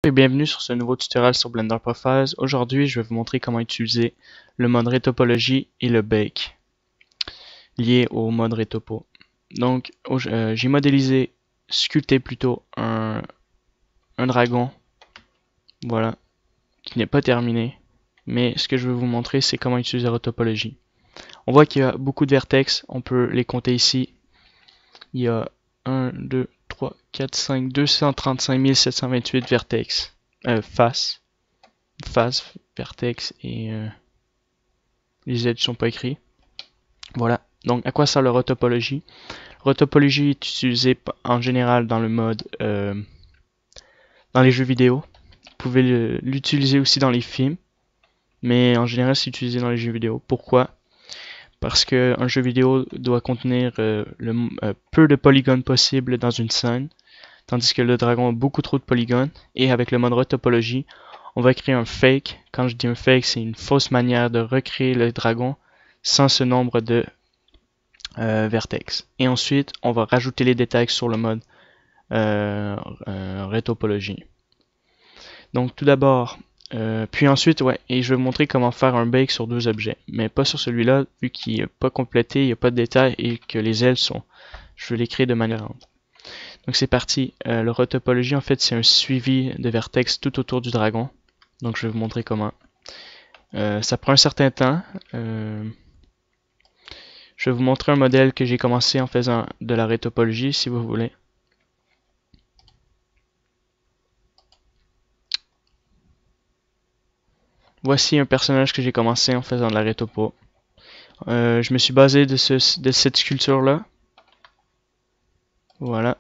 Et bienvenue sur ce nouveau tutoriel sur Blender Profiles. Aujourd'hui, je vais vous montrer comment utiliser le mode Retopology et le Bake lié au mode Retopo. Donc, j'ai modélisé, sculpté plutôt un dragon, voilà, qui n'est pas terminé. Mais ce que je vais vous montrer, c'est comment utiliser Retopology. On voit qu'il y a beaucoup de vertex, on peut les compter ici. Il y a 1, 2, 3, 4, 5, 235 728 vertex, faces, vertex et les edges sont pas écrits. Voilà. Donc à quoi sert le Retopology? Retopology est utilisé en général dans le mode dans les jeux vidéo. Vous pouvez l'utiliser aussi dans les films, mais en général c'est utilisé dans les jeux vidéo. Pourquoi? Parce qu'un jeu vidéo doit contenir peu de polygones possibles dans une scène, tandis que le dragon a beaucoup trop de polygones. Et avec le mode Retopology, on va créer un fake. Quand je dis un fake, c'est une fausse manière de recréer le dragon sans ce nombre de vertex. Et ensuite, on va rajouter les détails sur le mode Retopology. Donc tout d'abord, puis ensuite, ouais, et je vais vous montrer comment faire un bake sur deux objets, mais pas sur celui-là, vu qu'il n'est pas complété, il n'y a pas de détails et que les ailes sont, je vais les créer de manière différente. Donc c'est parti, le Retopology en fait c'est un suivi de vertex tout autour du dragon, donc je vais vous montrer comment. Ça prend un certain temps, je vais vous montrer un modèle que j'ai commencé en faisant de la Retopology si vous voulez. Voici un personnage que j'ai commencé en faisant de la Retopo. Je me suis basé de cette sculpture là. Voilà.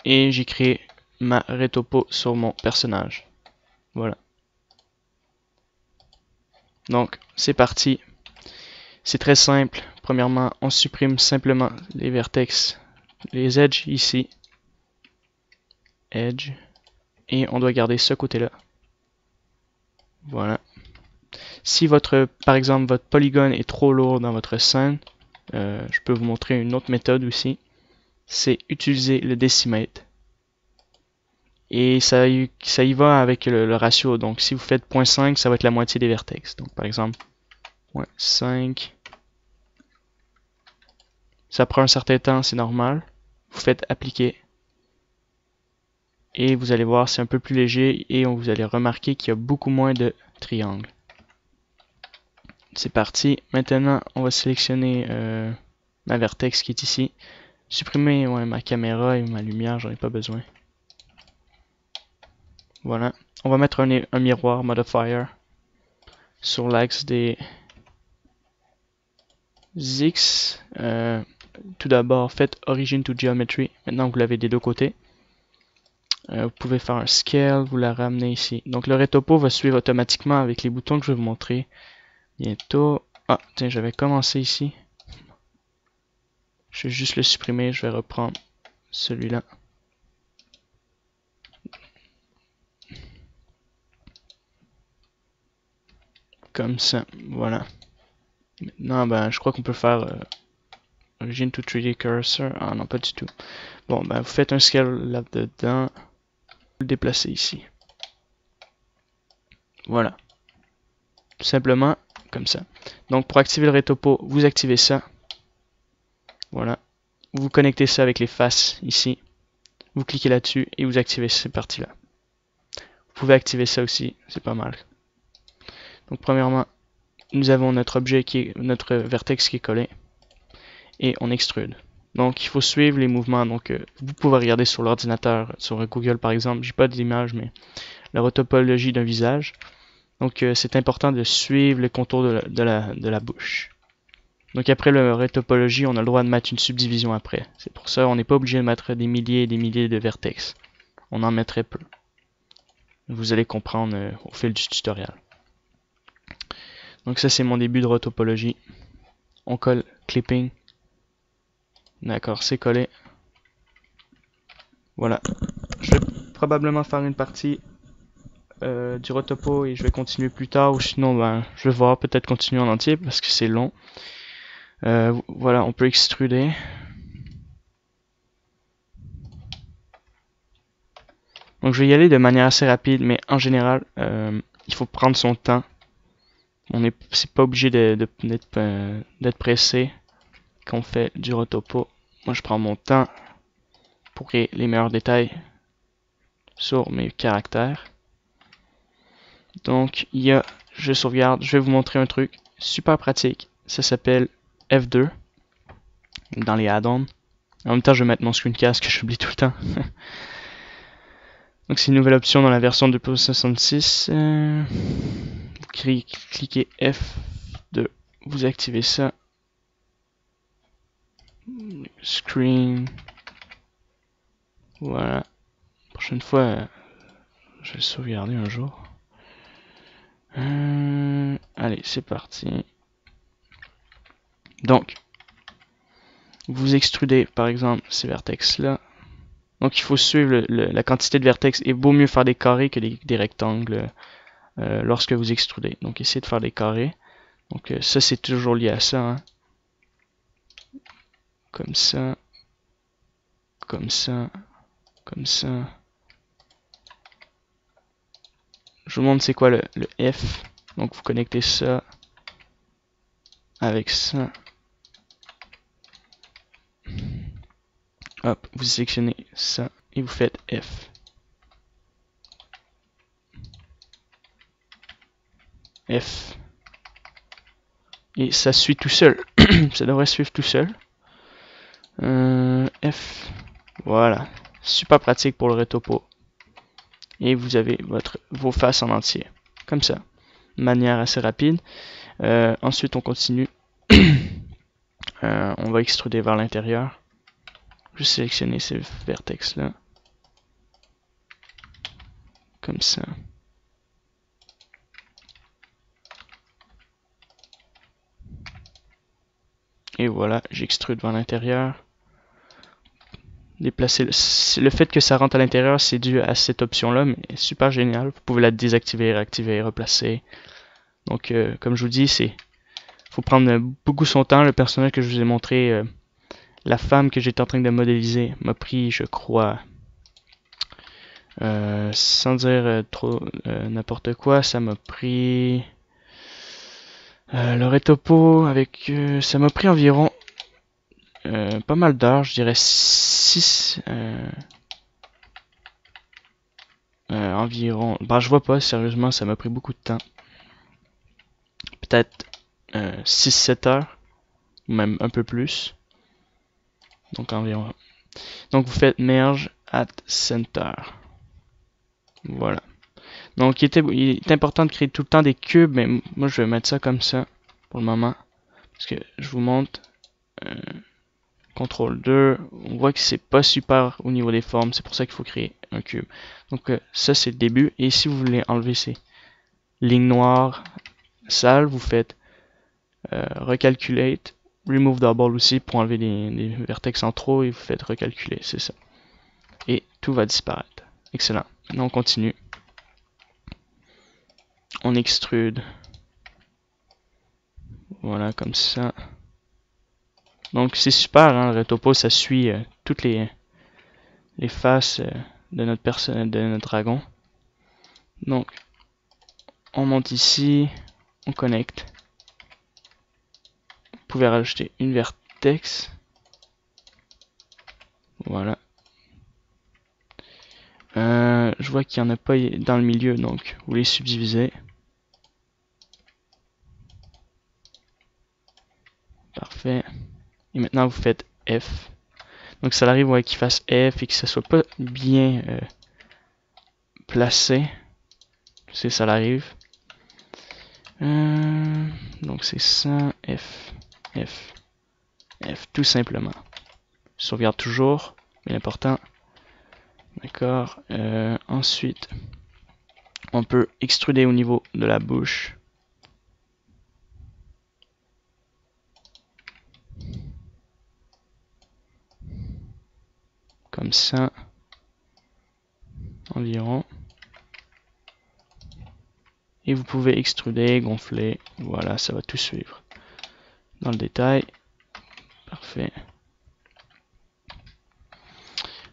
Et j'ai créé ma Retopo sur mon personnage. Voilà. Donc, c'est parti. C'est très simple. Premièrement, on supprime simplement les vertex, les edges ici. Edge. Et on doit garder ce côté-là. Voilà. Si par exemple, votre polygone est trop lourd dans votre scène, je peux vous montrer une autre méthode aussi. C'est utiliser le Decimate. Et ça y va avec le ratio. Donc si vous faites 0.5, ça va être la moitié des vertex. Donc par exemple, 0.5. Ça prend un certain temps, c'est normal. Vous faites appliquer. Et vous allez voir, c'est un peu plus léger. Et vous allez remarquer qu'il y a beaucoup moins de triangles. C'est parti. Maintenant, on va sélectionner ma vertex qui est ici. Supprimer ma caméra et ma lumière, j'en ai pas besoin. Voilà. On va mettre un miroir modifier sur l'axe des X. Tout d'abord, faites Origin to Geometry. Maintenant, vous l'avez des deux côtés. Vous pouvez faire un scale, vous la ramenez ici. Donc, le Retopo va suivre automatiquement avec les boutons que je vais vous montrer bientôt. Ah, tiens, j'avais commencé ici. Je vais juste le supprimer. Je vais reprendre celui-là. Comme ça, voilà. Maintenant, ben, je crois qu'on peut faire Origin to 3D Cursor. Ah non, pas du tout. Bon, ben, vous faites un scale là-dedans. Vous le déplacez ici. Voilà. Tout simplement comme ça. Donc, pour activer le Retopo, vous activez ça. Voilà. Vous connectez ça avec les faces ici. Vous cliquez là-dessus et vous activez cette partie-là. Vous pouvez activer ça aussi, c'est pas mal. Donc, premièrement, nous avons notre objet notre vertex qui est collé. Et on extrude. Donc il faut suivre les mouvements. Donc vous pouvez regarder sur l'ordinateur, sur Google par exemple, j'ai pas d'image, mais la retopologie d'un visage. Donc c'est important de suivre le contour de la bouche. Donc après le retopologie, on a le droit de mettre une subdivision après. C'est pour ça on n'est pas obligé de mettre des milliers et des milliers de vertex. On en mettrait peu. Vous allez comprendre au fil du tutoriel. Donc ça c'est mon début de retopologie. On colle clipping. D'accord, c'est collé. Voilà. Je vais probablement faire une partie du Retopo et je vais continuer plus tard, ou sinon ben, je vais voir, peut-être continuer en entier parce que c'est long. Voilà, on peut extruder. Donc je vais y aller de manière assez rapide, mais en général, il faut prendre son temps. C'est pas obligé d'être pressé quand on fait du rotopo. Moi je prends mon temps pour créer les meilleurs détails sur mes caractères. Donc je sauvegarde, je vais vous montrer un truc super pratique. Ça s'appelle F2 dans les add-ons. En même temps, je vais mettre mon screencast que j'oublie tout le temps. Donc c'est une nouvelle option dans la version 2.66. Vous cliquez F2, vous activez ça. Screen. Voilà. Prochaine fois, je vais le sauvegarder un jour. Allez, c'est parti. Donc, vous extrudez par exemple ces vertex là. Donc il faut suivre la quantité de vertex et vaut mieux faire des carrés que des rectangles lorsque vous extrudez. Donc essayez de faire des carrés. Donc ça c'est toujours lié à ça. Hein. Comme ça. Comme ça. Comme ça. Je vous montre c'est quoi le F. Donc vous connectez ça avec ça. Hop, vous sélectionnez ça et vous faites F. F. Et ça suit tout seul. Ça devrait suivre tout seul. F. Voilà. Super pratique pour le retopo. Et vous avez vos faces en entier. Comme ça. De manière assez rapide. Ensuite, on continue. On va extruder vers l'intérieur. Je vais sélectionner ces vertex là. Comme ça. Et voilà, j'extrude vers l'intérieur. Déplacer le fait que ça rentre à l'intérieur, c'est dû à cette option là, mais super génial. Vous pouvez la désactiver, réactiver, replacer. Donc comme je vous dis, faut prendre beaucoup son temps. Le personnage que je vous ai montré, la femme que j'étais en train de modéliser, m'a pris, je crois, sans dire trop n'importe quoi, ça m'a pris le retopo avec, ça m'a pris environ pas mal d'heures, je dirais 6 environ. Bah je vois pas, sérieusement, ça m'a pris beaucoup de temps. Peut-être 6-7 heures, ou même un peu plus. Donc environ. Donc vous faites merge at center. Voilà. Donc il est important de créer tout le temps des cubes, mais moi je vais mettre ça comme ça pour le moment. Parce que je vous montre. CTRL 2, on voit que c'est pas super au niveau des formes, c'est pour ça qu'il faut créer un cube. Donc ça c'est le début, et si vous voulez enlever ces lignes noires sales, vous faites recalculate, remove double aussi pour enlever les vertex en trop, et vous faites recalculer, c'est ça. Et tout va disparaître. Excellent. Maintenant on continue. On extrude. Voilà, comme ça. Donc c'est super, hein, le retopo, ça suit toutes les faces de notre personne, de notre dragon. Donc on monte ici, on connecte. Vous pouvez rajouter une vertex. Voilà. Je vois qu'il n'y en a pas dans le milieu, donc vous les subdivisez. Parfait. Et maintenant vous faites F. Donc ça arrive ouais, qu'il fasse F et que ça soit pas bien placé. C'est ça l'arrive. Donc c'est ça, F, F, F, tout simplement. Sauvegarde toujours, bien important. D'accord. Ensuite, on peut extruder au niveau de la bouche. Comme ça. Environ. Et vous pouvez extruder, gonfler. Voilà, ça va tout suivre. Dans le détail. Parfait.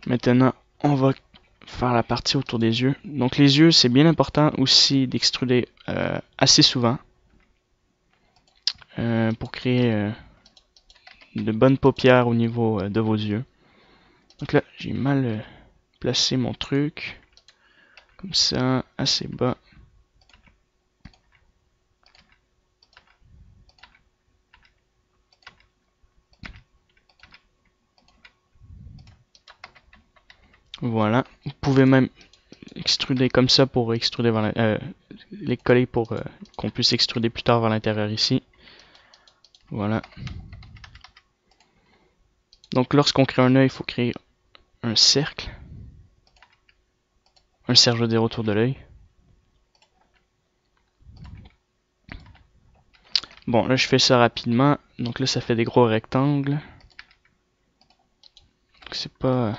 Maintenant, on va faire la partie autour des yeux. Donc les yeux, c'est bien important aussi d'extruder assez souvent pour créer de bonnes paupières au niveau de vos yeux. Donc là, j'ai mal placé mon truc, comme ça, assez bas. Voilà, vous pouvez même extruder comme ça pour extruder vers les coller pour qu'on puisse extruder plus tard vers l'intérieur ici. Voilà. Donc lorsqu'on crée un œil, il faut créer un cercle. Un cercle, je veux dire, autour de l'œil. Bon, là je fais ça rapidement. Donc là ça fait des gros rectangles. C'est pas...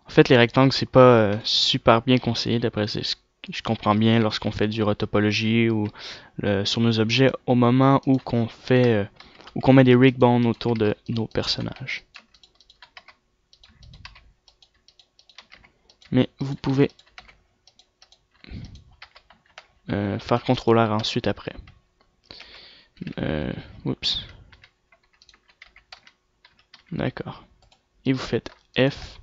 En fait les rectangles c'est pas super bien conseillé d'après ce que je comprends bien lorsqu'on fait du rotopologie ou sur nos objets au moment où qu'on fait où qu'on met des rig bones autour de nos personnages. Mais vous pouvez faire contrôleur ensuite après. Oups. D'accord. Et vous faites F.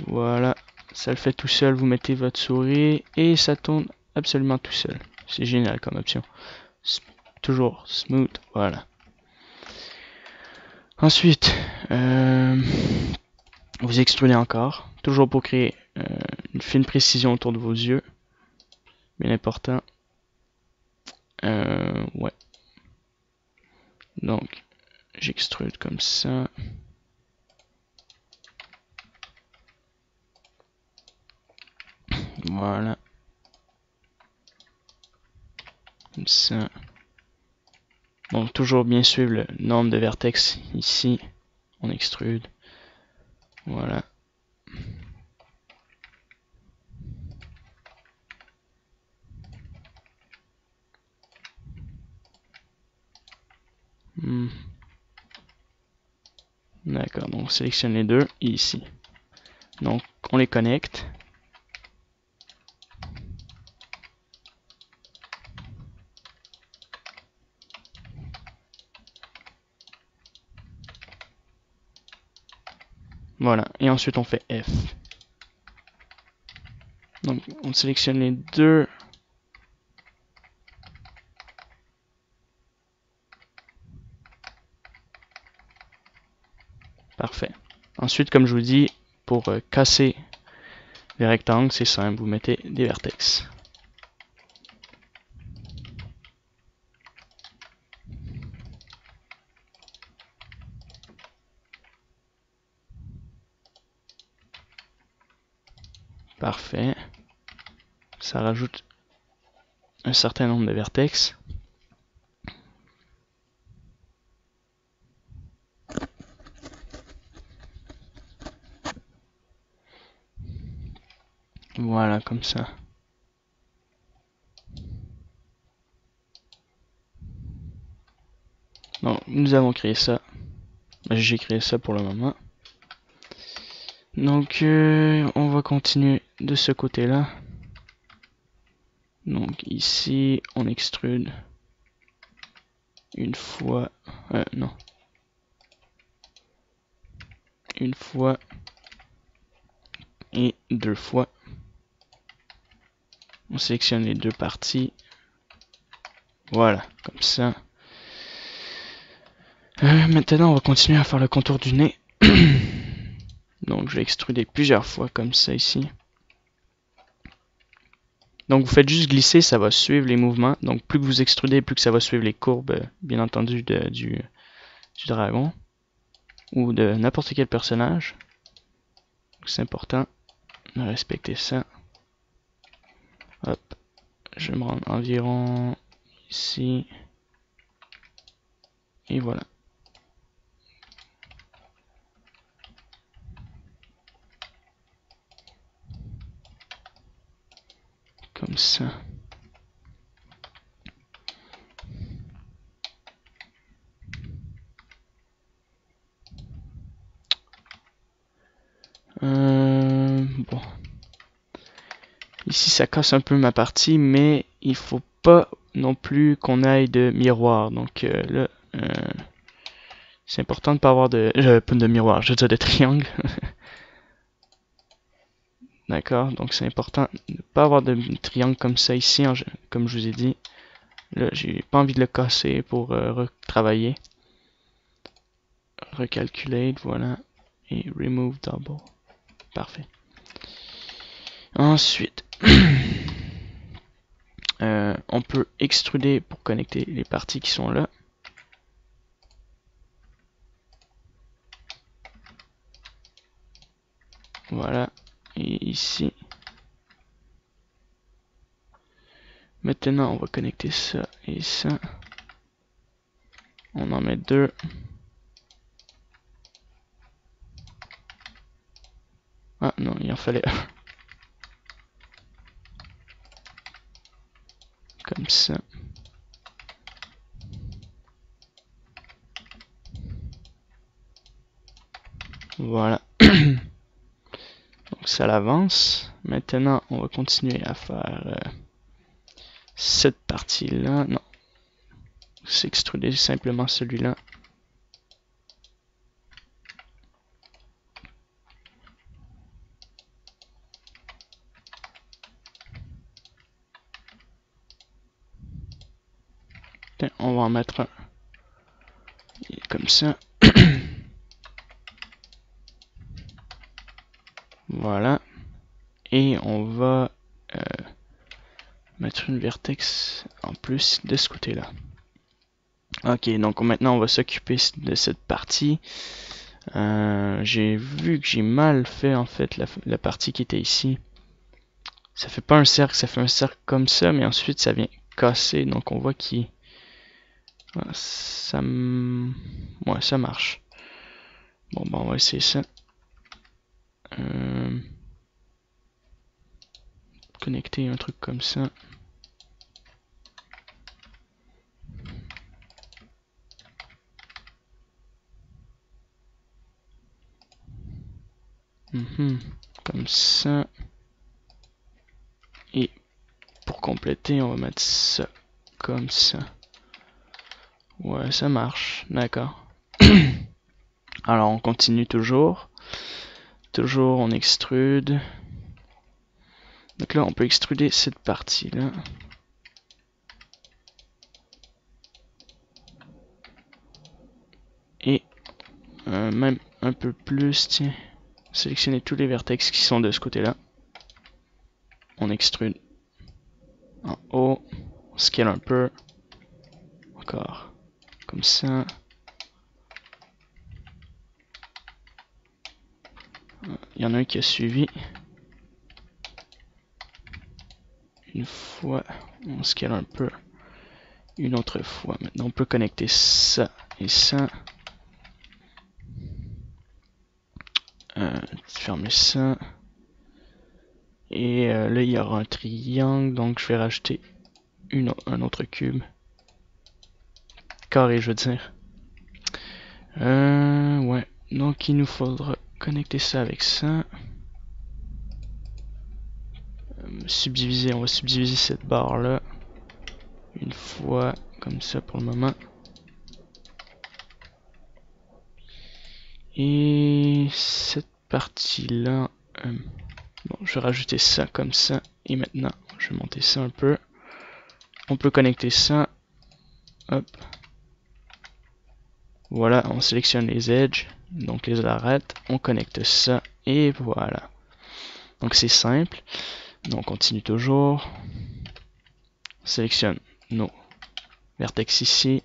Voilà. Ça le fait tout seul. Vous mettez votre souris et ça tourne absolument tout seul. C'est génial comme option. Toujours smooth. Voilà. Ensuite, vous extrudez encore. Toujours pour créer une fine précision autour de vos yeux. Bien important. Ouais. Donc, j'extrude comme ça. Voilà. Comme ça. Bon, toujours bien suivre le nombre de vertex ici. On extrude. Voilà. D'accord, donc on sélectionne les deux et ici. Donc on les connecte. Voilà, et ensuite on fait F. Donc on sélectionne les deux. Parfait. Ensuite, comme je vous dis, pour casser les rectangles, c'est simple, vous mettez des vertex. Parfait. Ça rajoute un certain nombre de vertex. Voilà, comme ça. Donc, nous avons créé ça. J'ai créé ça pour le moment. Donc, on va continuer de ce côté-là. Donc, ici, on extrude une fois. Non. Une fois. Et deux fois. On sélectionne les deux parties. Voilà, comme ça. Maintenant, on va continuer à faire le contour du nez. Donc, je vais extruder plusieurs fois comme ça ici. Donc, vous faites juste glisser, ça va suivre les mouvements. Donc, plus que vous extrudez, plus que ça va suivre les courbes, bien entendu, du dragon. Ou de n'importe quel personnage. C'est important de respecter ça. Hop. Je vais me rendre environ ici. Et voilà. Comme ça. ici ça casse un peu ma partie, mais il faut pas non plus qu'on aille de miroir. Donc là, c'est important de pas avoir de... pas de miroir, je veux dire de triangle. D'accord, donc c'est important de ne pas avoir de triangle comme ça ici, comme je vous ai dit. Là, j'ai pas envie de le casser pour retravailler. Recalculate, voilà. Et remove double. Parfait. Ensuite, on peut extruder pour connecter les parties qui sont là. Voilà. Et ici. Maintenant, on va connecter ça et ça. On en met deux. Ah non, il en fallait un. Comme ça. Voilà. Donc ça l'avance. Maintenant, on va continuer à faire cette partie-là. Non. C'est extruder simplement celui-là. On va en mettre un comme ça. Voilà. Et on va mettre une vertex en plus de ce côté-là. Ok, donc maintenant on va s'occuper de cette partie. J'ai vu que j'ai mal fait en fait la partie qui était ici. Ça fait pas un cercle, ça fait un cercle comme ça, mais ensuite ça vient casser. Donc on voit qu'il... ça... Ouais, ça marche. Bon, ben on va essayer ça. Connecter un truc comme ça. Comme ça. Et pour compléter, on va mettre ça comme ça. Ouais, ça marche. D'accord. Alors, on continue toujours. Toujours, on extrude. Donc là, on peut extruder cette partie-là. Et même un peu plus, tiens. Sélectionner tous les vertex qui sont de ce côté-là. On extrude en haut. On scale un peu. Encore. Comme ça. Il y en a un qui a suivi. Une fois. On scale un peu. Une autre fois. Maintenant, on peut connecter ça et ça. Fermer ça. Et là, il y aura un triangle. Donc, je vais rajouter un autre cube. Carré, je veux dire. Ouais. Donc, il nous faudra connecter ça avec ça. Subdiviser. On va subdiviser cette barre-là. Une fois. Comme ça pour le moment. Et cette partie-là... bon, je vais rajouter ça comme ça. Et maintenant, je vais monter ça un peu. On peut connecter ça. Hop. Voilà, on sélectionne les edges. Donc les arêtes. On connecte ça. Et voilà. Donc c'est simple. Donc on continue toujours. On sélectionne nos vertex ici.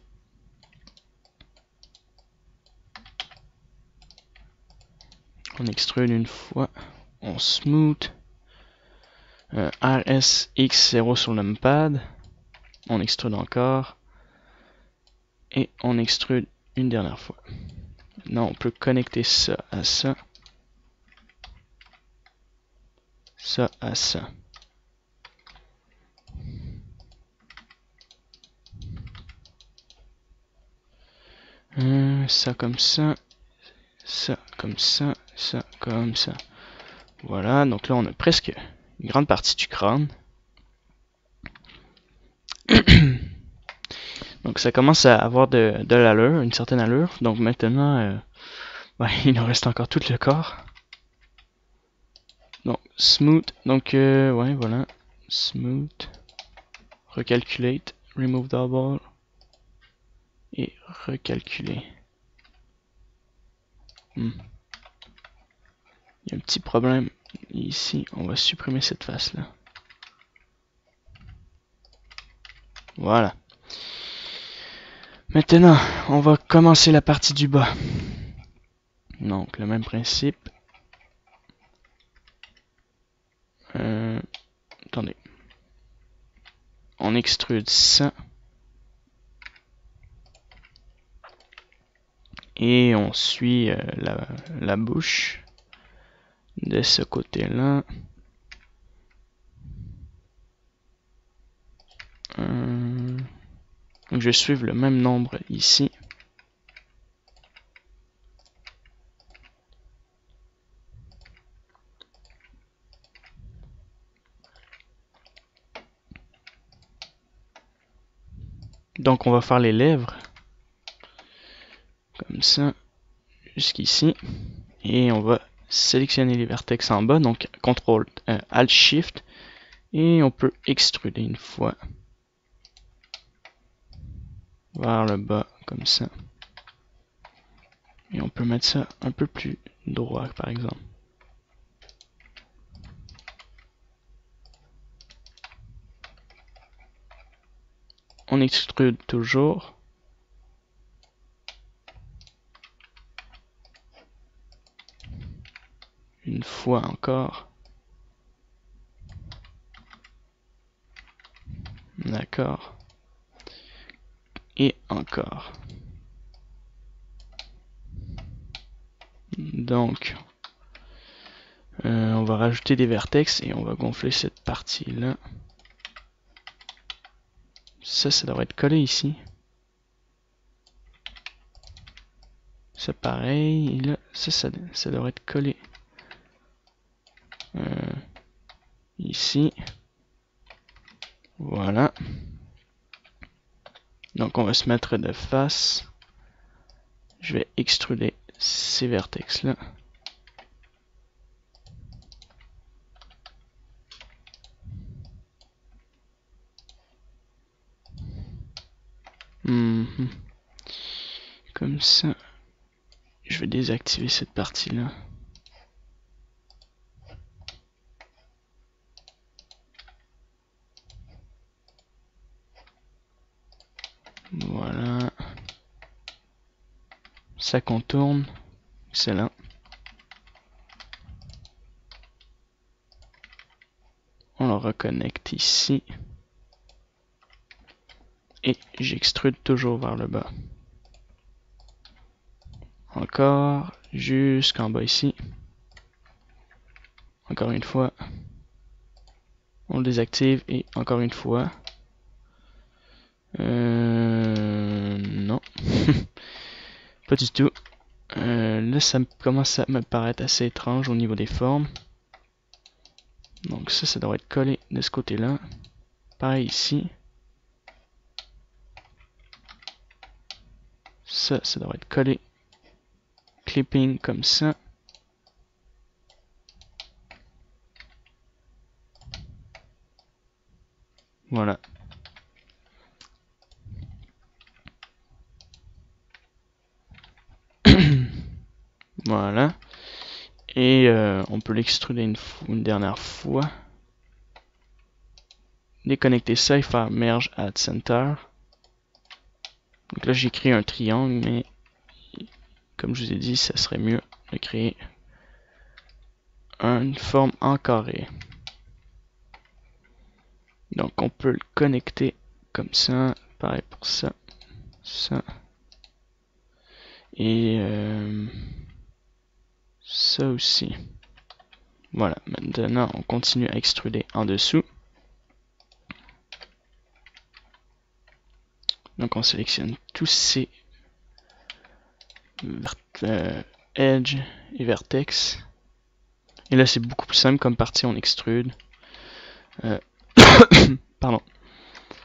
On extrude une fois. On smooth. RSX0 sur le numpad. On extrude encore. Et on extrude une dernière fois. Maintenant, on peut connecter ça à ça. Ça à ça. Ça comme ça. Ça comme ça. Ça comme ça. Voilà, donc là on a presque une grande partie du crâne. Donc ça commence à avoir de l'allure, une certaine allure. Donc maintenant, il nous reste encore tout le corps. Donc smooth, donc ouais voilà, smooth, recalculate, remove double et recalculer. Il y a un petit problème ici, on va supprimer cette face là. Voilà. Maintenant, on va commencer la partie du bas. Donc, le même principe. Attendez. On extrude ça. Et on suit la bouche de ce côté-là. Donc, je vais suivre le même nombre ici. Donc, on va faire les lèvres. Comme ça. Jusqu'ici. Et on va sélectionner les vertex en bas. Donc, CTRL Alt Shift. Et on peut extruder une fois. Vers le bas, comme ça. Et on peut mettre ça un peu plus droit, par exemple. On extrude toujours. Une fois encore. D'accord. Et encore. Donc, on va rajouter des vertex et on va gonfler cette partie-là. Ça devrait être collé ici. Ça pareil. Et là, ça devrait être collé. Ici. Voilà. Donc on va se mettre de face. Je vais extruder ces vertex là. Comme ça. Je vais désactiver cette partie là. Voilà. Ça contourne. Excellent. On le reconnecte ici. Et j'extrude toujours vers le bas. Encore. Jusqu'en bas ici. Encore une fois. On le désactive et encore une fois. Non. Pas du tout. Là, ça commence à me paraître assez étrange au niveau des formes. Donc ça devrait être collé de ce côté-là. Pareil ici. Ça devrait être collé. Clipping comme ça. Voilà. Voilà. Et on peut l'extruder une dernière fois. Déconnecter ça et faire Merge at Center. Donc là j'ai créé un triangle, mais comme je vous ai dit, ça serait mieux de créer une forme en carré. Donc on peut le connecter comme ça, pareil pour ça, ça. Et ça aussi. Voilà, maintenant on continue à extruder en dessous. Donc on sélectionne tous ces edge et vertex. Et là c'est beaucoup plus simple comme partie, on extrude. Euh, pardon.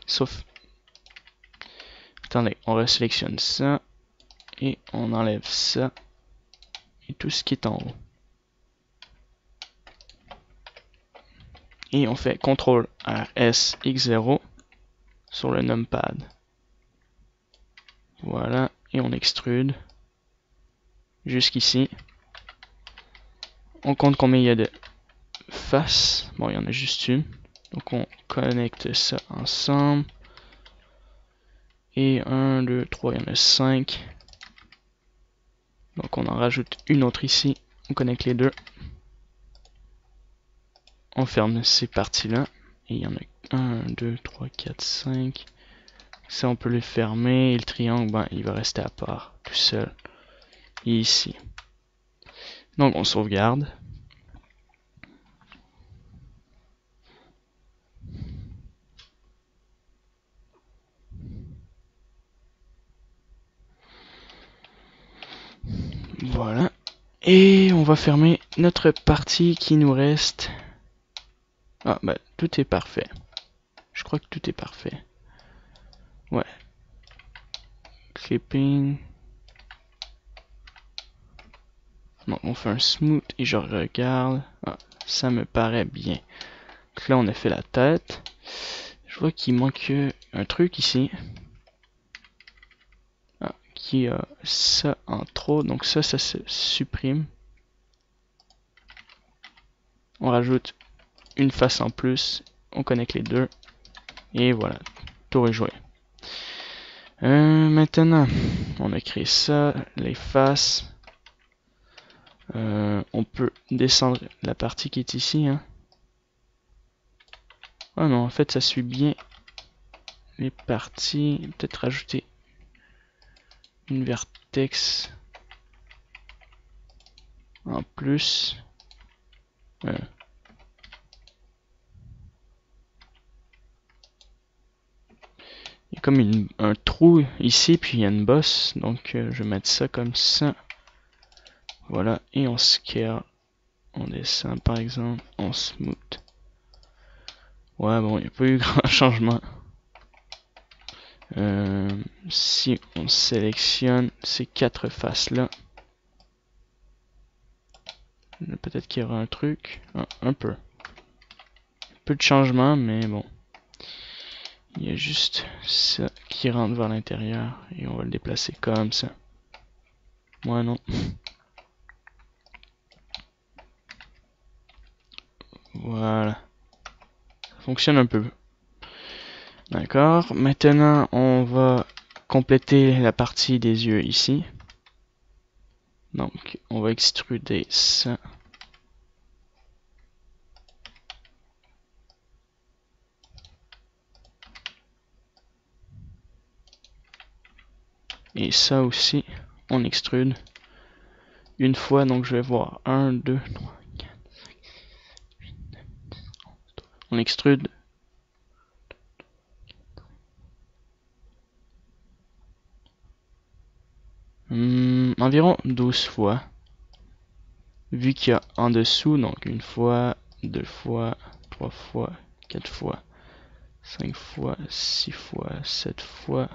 Sauf... Attendez, on resélectionne ça. Et on enlève ça. Et tout ce qui est en haut. Et on fait CTRL RS X0 sur le numpad. Voilà. Et on extrude jusqu'ici. On compte combien il y a de faces. Bon, il y en a juste une. Donc on connecte ça ensemble. Et 1, 2, 3, il y en a 5. Donc on en rajoute une autre ici. On connecte les deux. On ferme ces parties-là. Et il y en a 1, 2, 3, 4, 5. Ça on peut les fermer. Et le triangle, ben, il va rester à part, tout seul. Et ici. Donc on sauvegarde. Voilà. Et on va fermer notre partie qui nous reste. Ah, bah, tout est parfait. Je crois que tout est parfait. Ouais. Clipping. Donc, on fait un smooth et je regarde. Ah, ça me paraît bien. Donc là, on a fait la tête. Je vois qu'il manque un truc ici. Ah, qui a ça en trop. Donc ça se supprime. On rajoute une face en plus. On connecte les deux. Et voilà. Tout rejoué. Maintenant, on a créé ça, les faces. On peut descendre la partie qui est ici. Hein. Oh non, en fait, ça suit bien les parties. Peut-être rajouter une vertex en plus. Il y a comme un trou ici, puis il y a une bosse. Donc, je vais mettre ça comme ça. Voilà, et on scale. On descend par exemple, on smooth. Ouais, bon, il n'y a pas eu grand changement. Si on sélectionne ces quatre faces là, peut-être qu'il y aura un truc, un peu de changement, mais bon, il y a juste ça qui rentre vers l'intérieur et on va le déplacer comme ça. Moi non. Voilà, ça fonctionne un peu. D'accord, maintenant on va compléter la partie des yeux ici. Donc on va extruder ça. Et ça aussi, on extrude une fois. Donc je vais voir 1, 2, 3, 4, 5, 8, 9, 10, 11, 12. On extrude. Environ 12 fois. Vu qu'il y a en dessous, donc une fois, deux fois, trois fois, quatre fois, 5 fois, 6 fois, 7 fois.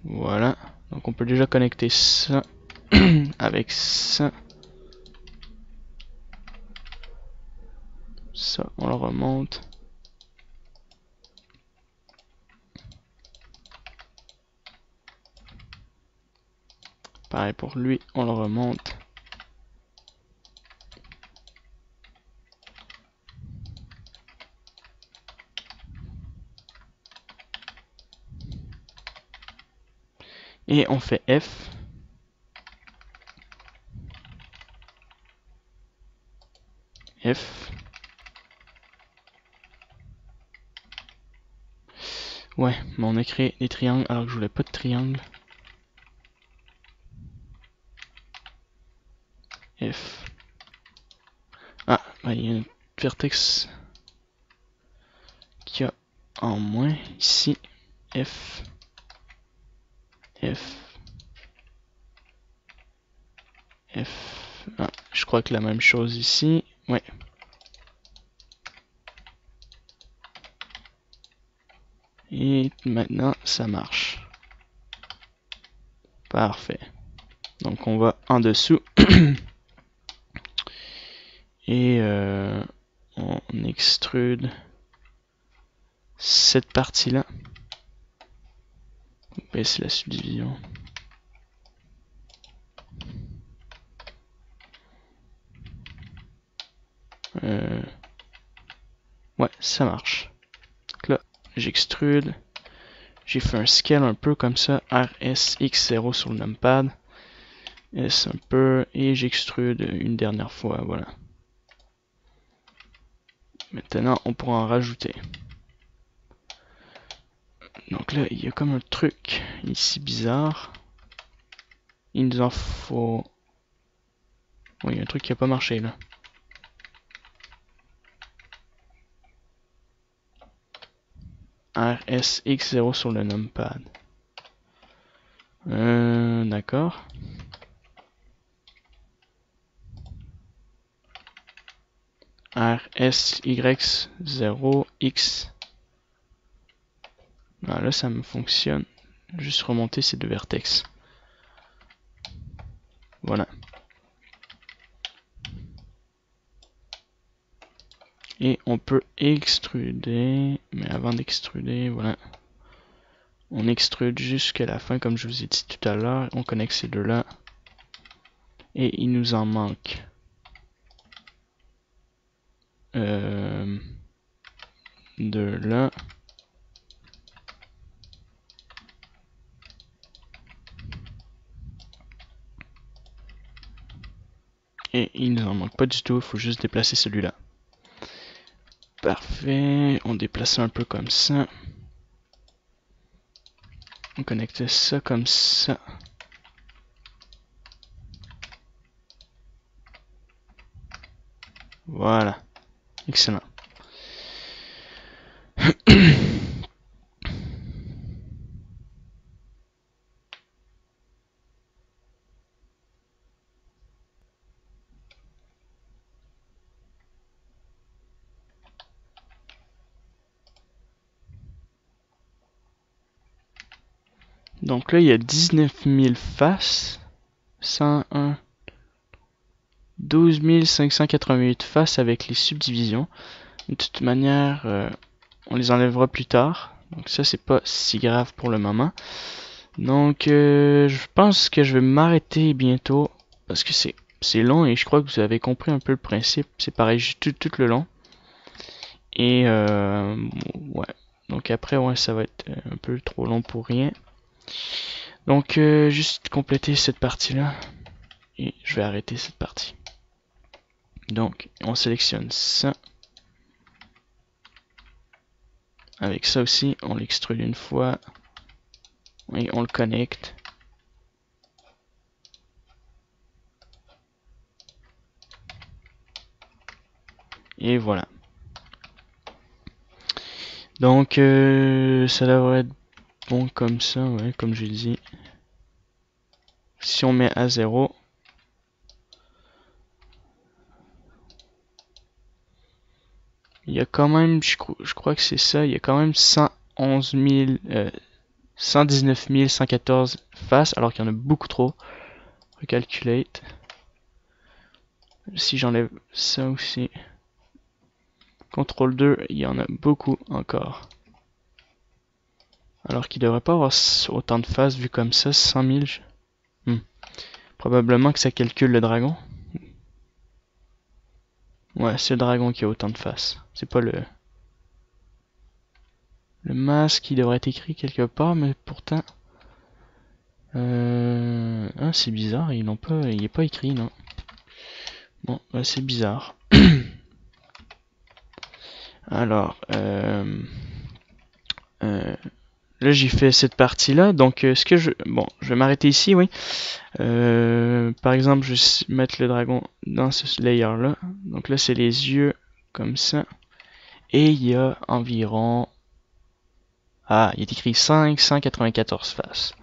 Voilà. Donc on peut déjà connecter ça avec ça. Ça, on le remonte. Pareil pour lui, on le remonte. Et on fait F. F. Ouais, mais on a créé des triangles alors que je voulais pas de triangle. F. Ah, bah, il y a une vertex qui a en moins ici. F. F. F. Ah, je crois que la même chose ici. Ouais. Et maintenant, ça marche. Parfait. Donc on va en dessous. Et on extrude cette partie-là. On baisse la subdivision. Ouais, ça marche. Donc là, j'extrude. J'ai fait un scale un peu comme ça. RSX0 sur le numpad. S un peu. Et j'extrude une dernière fois. Voilà. Maintenant, on pourra en rajouter. Donc là, il y a comme un truc ici bizarre. Il nous en faut... Oui, il y a un truc qui n'a pas marché là. RSX0 sur le numpad. D'accord. RSY0X. Ah, là, ça me fonctionne. Juste remonter ces deux vertex. Voilà. Et on peut extruder. Mais avant d'extruder, voilà. On extrude jusqu'à la fin, comme je vous ai dit tout à l'heure. On connecte ces deux-là. Et il nous en manque. Deux là. Et il nous en manque pas du tout. Il faut juste déplacer celui-là. Parfait. On déplace un peu comme ça. On connecte ça comme ça. Voilà. Excellent. Donc là, il y a 19 000 faces. 101. 12 588 faces avec les subdivisions. De toute manière, on les enlèvera plus tard. Donc ça, c'est pas si grave pour le moment. Donc, je pense que je vais m'arrêter bientôt. Parce que c'est long et je crois que vous avez compris un peu le principe. C'est pareil tout le long. Et, ouais. Donc après, ouais, ça va être un peu trop long pour rien. Donc, juste compléter cette partie-là. Et je vais arrêter cette partie. Donc, on sélectionne ça. Avec ça aussi, on l'extrude une fois. Et on le connecte. Et voilà. Donc, ça devrait être bon comme ça, ouais, comme j'ai dit. Si on met à 0, il y a quand même, je crois que c'est ça, il y a quand même 111 000, 119 114 faces, alors qu'il y en a beaucoup trop. Recalculate. Si j'enlève ça aussi. CTRL 2, il y en a beaucoup encore. Alors qu'il devrait pas avoir autant de faces vu comme ça, 100 000. Probablement que ça calcule le dragon. Ouais, c'est le dragon qui a autant de faces. C'est pas le masque qui devrait être écrit quelque part, mais pourtant... Ah, c'est bizarre, il est pas écrit, non. Bon, bah, c'est bizarre. Alors, là j'ai fait cette partie-là, donc bon, je vais m'arrêter ici, oui. Par exemple, je vais mettre le dragon dans ce layer-là. Donc là, c'est les yeux comme ça. Et il y a environ... Ah, il est écrit 594 faces.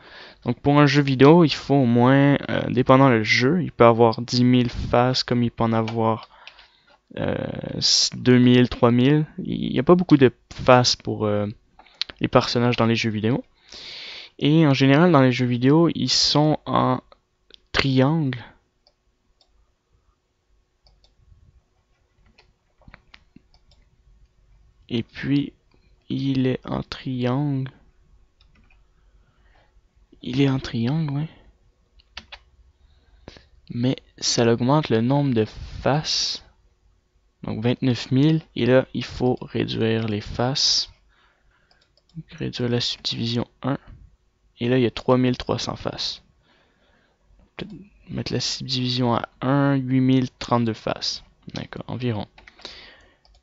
Donc pour un jeu vidéo, il faut au moins, dépendant le jeu, il peut avoir 10 000 faces comme il peut en avoir 2000, 3000. Il n'y a pas beaucoup de faces pour les personnages dans les jeux vidéo. Et en général, dans les jeux vidéo, ils sont en triangle. Et puis, il est en triangle. Il est en triangle, ouais. Mais ça augmente le nombre de faces. Donc 29 000. Et là, il faut réduire les faces. Donc, réduire la subdivision 1. Et là, il y a 3300 faces. Peut-être mettre la subdivision à 1, 8032 faces. D'accord, environ.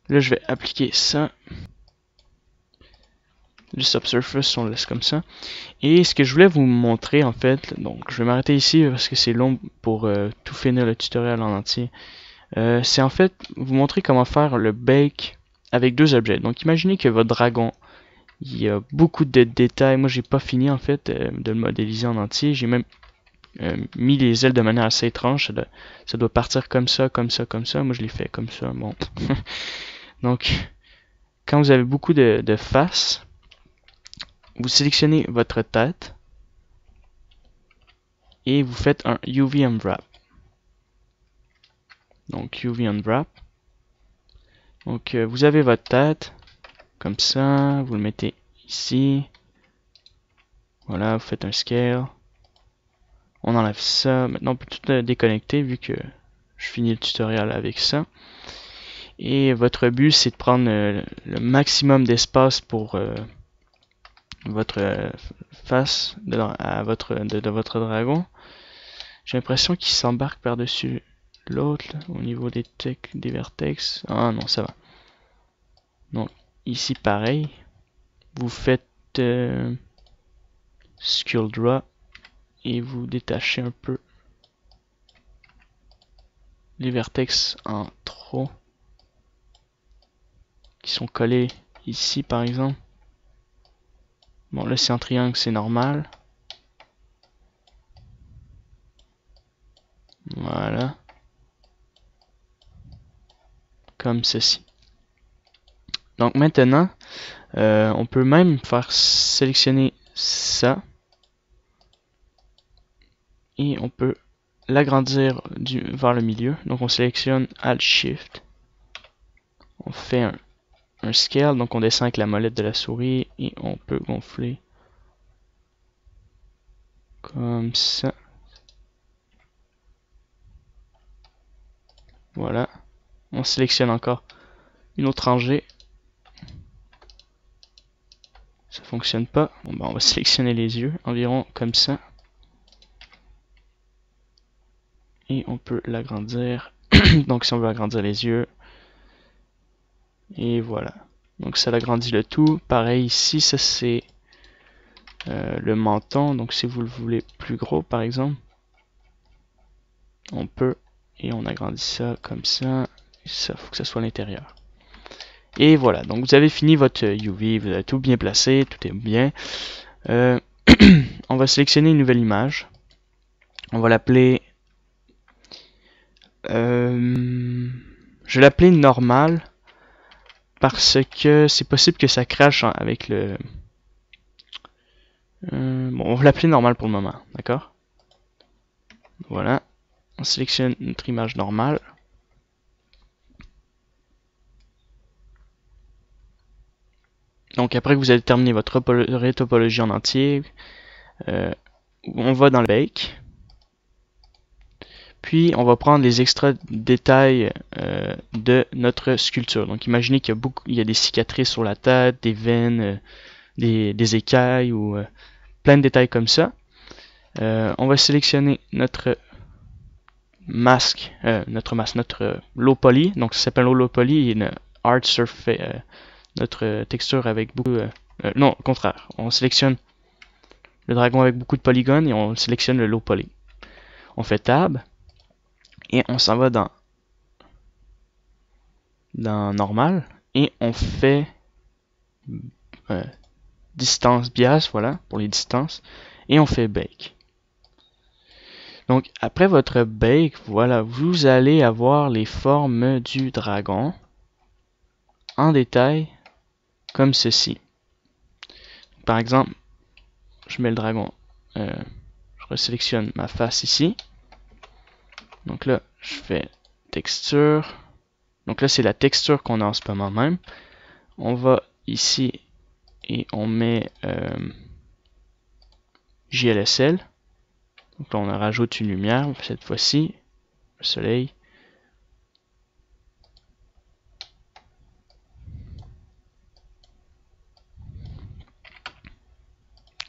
Là, je vais appliquer ça. Le subsurface, on laisse comme ça. Et ce que je voulais vous montrer, en fait, donc je vais m'arrêter ici parce que c'est long pour tout finir le tutoriel en entier. C'est en fait vous montrer comment faire le bake avec deux objets. Donc imaginez que votre dragon, il y a beaucoup de détails. Moi, j'ai pas fini en fait de le modéliser en entier. J'ai même mis les ailes de manière assez étrange. Ça doit partir comme ça, comme ça, comme ça. Moi, je l'ai fait comme ça. Bon. Donc, quand vous avez beaucoup de faces, vous sélectionnez votre tête et vous faites un UV Unwrap. Donc UV Unwrap. Donc vous avez votre tête comme ça, vous le mettez ici. Voilà, vous faites un scale. On enlève ça. Maintenant on peut tout déconnecter vu que je finis le tutoriel avec ça. Et votre but c'est de prendre le maximum d'espace pour votre face de votre dragon. J'ai l'impression qu'il s'embarque par-dessus l'autre au niveau des vertex. Ah non, ça va. Donc ici pareil, vous faites Skull Draw et vous détachez un peu les vertex en trop qui sont collés ici par exemple. Bon là c'est en triangle, c'est normal. Voilà. Comme ceci. Donc maintenant, on peut même faire sélectionner ça. Et on peut l'agrandir vers le milieu. Donc on sélectionne Alt Shift. On fait un scale. Donc on descend avec la molette de la souris. Et on peut gonfler. Comme ça. Voilà. On sélectionne encore une autre rangée. Ça fonctionne pas. Bon, ben, on va sélectionner les yeux. Environ comme ça. Et on peut l'agrandir. Donc si on veut agrandir les yeux. Et voilà. Donc ça l'agrandit le tout. Pareil ici, ça c'est le menton. Donc si vous le voulez plus gros par exemple, on peut. Et on agrandit ça comme ça. Ça faut que ça soit à l'intérieur. Et voilà. Donc vous avez fini votre UV. Vous avez tout bien placé. Tout est bien. On va sélectionner une nouvelle image. On va l'appeler... je vais l'appeler normal. Parce que c'est possible que ça crache avec le... bon, on va l'appeler normal pour le moment. D'accord? Voilà. On sélectionne notre image normale. Donc après que vous avez terminé votre topologie en entier, on va dans le bake. Puis on va prendre les extra détails de notre sculpture. Donc imaginez qu'il y a des cicatrices sur la tête, des veines, des écailles ou plein de détails comme ça. On va sélectionner notre masque, notre low poly. Donc ça s'appelle low poly et une hard surface, notre texture avec beaucoup... non, au contraire. On sélectionne le dragon avec beaucoup de polygones et on sélectionne le low poly. On fait tab et on s'en va dans normal et on fait distance bias, voilà, pour les distances, et on fait bake. Donc après votre bake, voilà, vous allez avoir les formes du dragon en détail comme ceci. par exemple, je mets le dragon, je resélectionne ma face ici. Donc là, je fais texture. Donc là, c'est la texture qu'on a en ce moment même. On va ici et on met GLSL. Donc là, on rajoute une lumière, cette fois-ci, le soleil.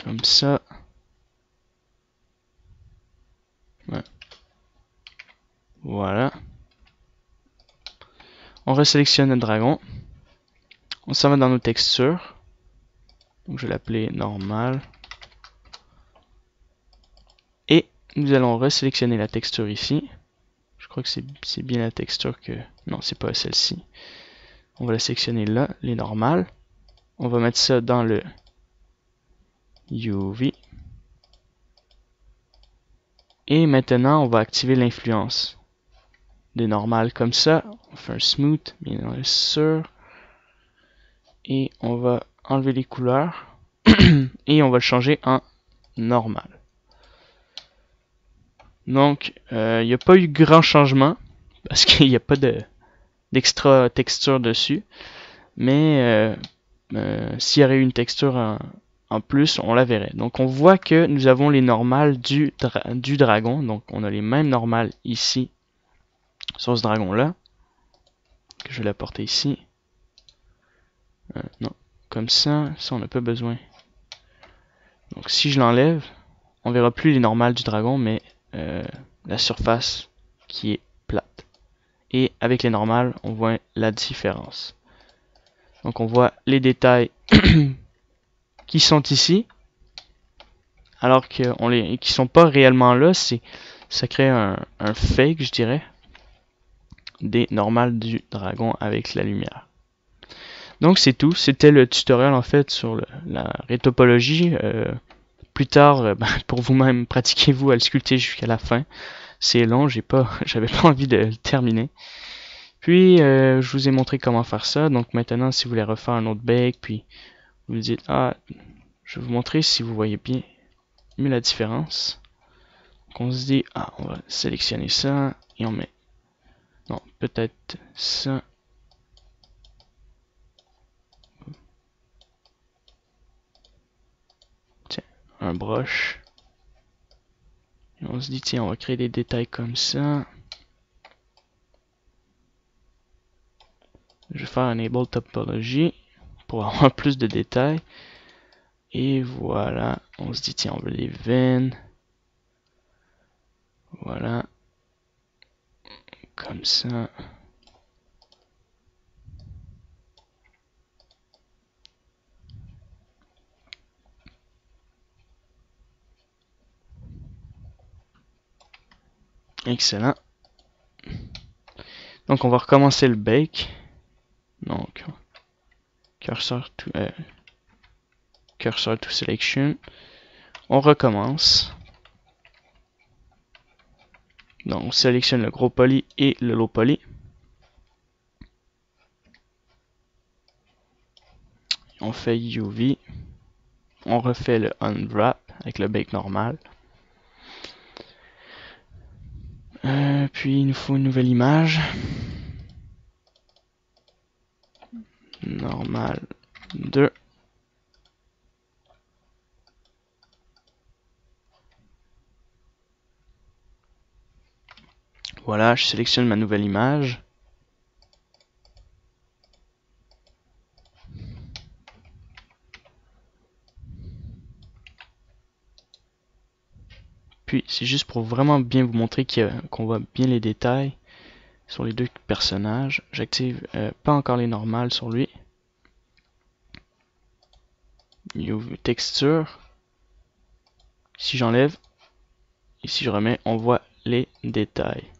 Comme ça. Ouais. Voilà. On resélectionne le dragon. On s'en va dans nos textures. Donc je vais l'appeler normal. Et nous allons resélectionner la texture ici. Je crois que c'est bien la texture que... Non, c'est pas celle-ci. On va la sélectionner là, les normales. On va mettre ça dans le UV. Et maintenant, on va activer l'influence des normales comme ça. On fait un smooth, bien sûr. Et on va enlever les couleurs. Et on va le changer en normal. Donc, il n'y a pas eu grand changement. Parce qu'il n'y a pas d'extra texture dessus. Mais s'il y aurait eu une texture en plus, on la verrait. Donc on voit que nous avons les normales du dragon. Donc on a les mêmes normales ici sur ce dragon-là. Que je vais l'apporter ici. Non, comme ça on n'a pas besoin. Donc si je l'enlève, on verra plus les normales du dragon, mais la surface qui est plate. Et avec les normales, on voit la différence. Donc on voit les détails qui sont ici, alors qu'ils sont pas réellement là. Ça crée un fake, je dirais, des normales du dragon avec la lumière. Donc c'est tout. C'était le tutoriel en fait sur la rétopologie. Plus tard, pour vous-même, pratiquez-vous à le sculpter jusqu'à la fin. C'est long, j'avais pas envie de le terminer. Puis je vous ai montré comment faire ça. Donc maintenant, si vous voulez refaire un autre bake, puis vous dites je vais vous montrer si vous voyez bien mieux la différence. Donc on se dit on va sélectionner ça et on met non, peut-être ça. Tiens, un brush. Et on se dit tiens, on va créer des détails comme ça. Je vais faire Enable Topology pour avoir plus de détails. Et voilà, on se dit tiens, on veut les veines. Voilà. Comme ça. Excellent. Donc on va recommencer le bake. Donc cursor to selection. On recommence. Donc on sélectionne le gros poly et le low poly. On fait UV. On refait le unwrap avec le bake normal. Puis il nous faut une nouvelle image. Normal 2. Voilà, je sélectionne ma nouvelle image. Puis c'est juste pour vraiment bien vous montrer qu'on voit bien les détails sur les deux personnages. J'active pas encore les normales sur lui. Texture. Si j'enlève et si je remets, on voit les détails.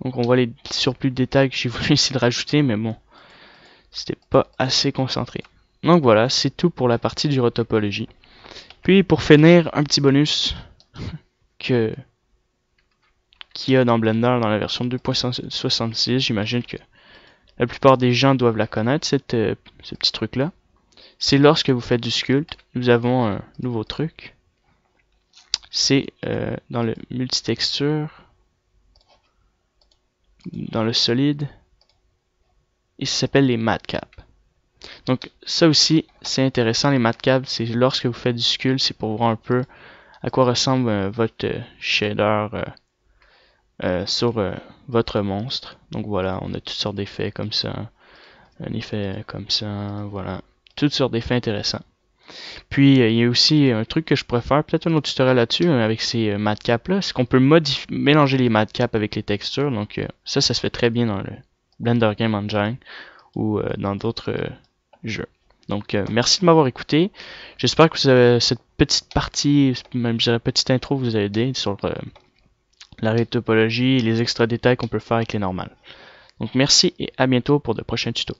Donc on voit les surplus de détails que j'ai voulu essayer de rajouter, mais bon, c'était pas assez concentré. Donc voilà, c'est tout pour la partie du retopologie. Puis pour finir, un petit bonus qu'il y a dans Blender dans la version 2.66. J'imagine que la plupart des gens doivent la connaître, ce petit truc là. c'est lorsque vous faites du sculpt, nous avons un nouveau truc. C'est dans le multitexture, dans le solide, et ça s'appelle les matcaps. Donc ça aussi, c'est intéressant, les matcaps, c'est lorsque vous faites du sculpt, c'est pour voir un peu à quoi ressemble votre shader sur votre monstre. Donc voilà, on a toutes sortes d'effets comme ça, un effet comme ça, voilà, toutes sortes d'effets intéressants. Puis il y a aussi un truc que je pourrais faire, peut-être un autre tutoriel là-dessus avec ces matcaps là, c'est qu'on peut mélanger les matcaps avec les textures. Donc ça se fait très bien dans le Blender Game Engine ou dans d'autres jeux. Donc merci de m'avoir écouté. J'espère que cette petite partie, même je dirais petite intro, vous a aidé sur la rétopologie et les extra détails qu'on peut faire avec les normales. Donc merci et à bientôt pour de prochains tutos.